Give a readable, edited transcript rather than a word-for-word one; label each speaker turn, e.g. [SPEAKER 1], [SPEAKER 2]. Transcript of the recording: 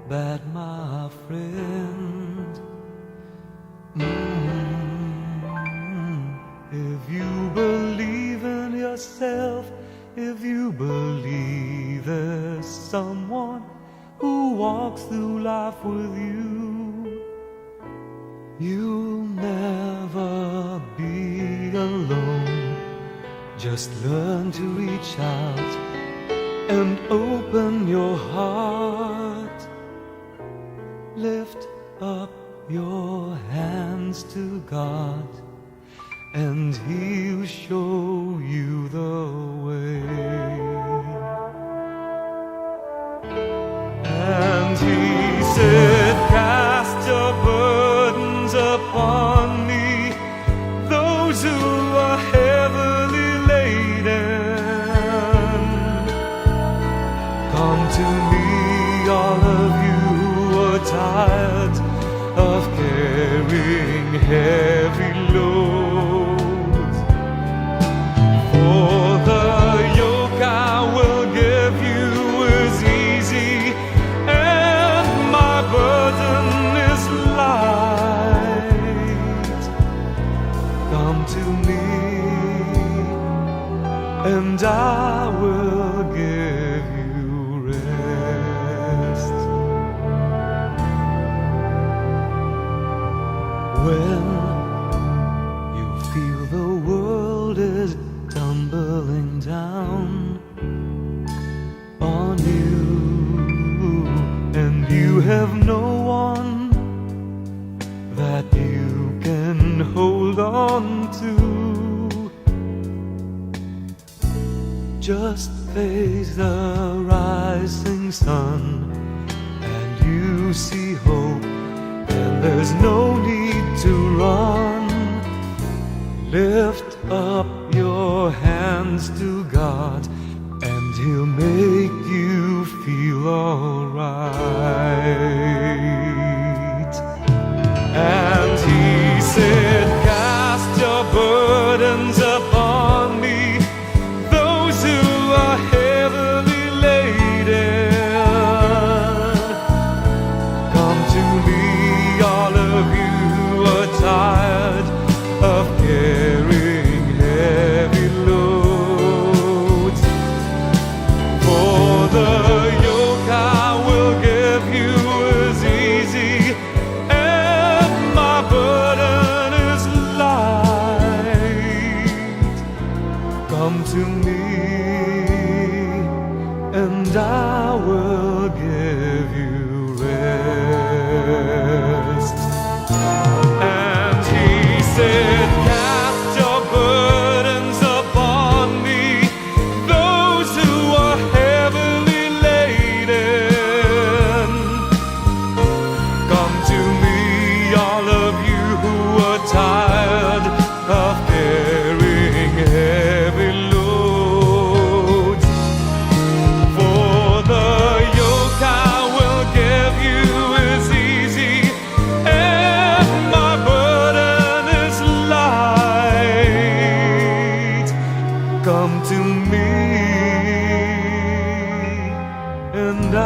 [SPEAKER 1] bad, my friend. If you believe in yourself, if you believe there's someone who walks through life with you, you'll never be alone. Just learn to reach out and open your heart. Lift up your hands to God, and He'll show you the way. And He said, cast your burdens upon me, those who are heavily laden. Come to me, all of you who are tired of carrying heavy loads. For the yoke I will give you is easy, and my burden is light. Come to me, and I will give you rest. When you feel the world is tumbling down on you, and you have no one that you can hold on to, just face the rising sun, and you see hope, and there's no need to run. Lift up your hands to God, and He'll make you feel alright. And He said, cast your burdens upon me, those who are heavily laden. Come to me, all of you who are tired of carrying heavy loads. For the yoke I will give you is easy, and my burden is light. Come to me, and I will give you rest. And He said, cast your burdens upon me, those who are heavily laden. Come to me, all of you who are tired of carrying heavy loads. For the yoke I will give you is easy, and my burden is light. Come to me, and I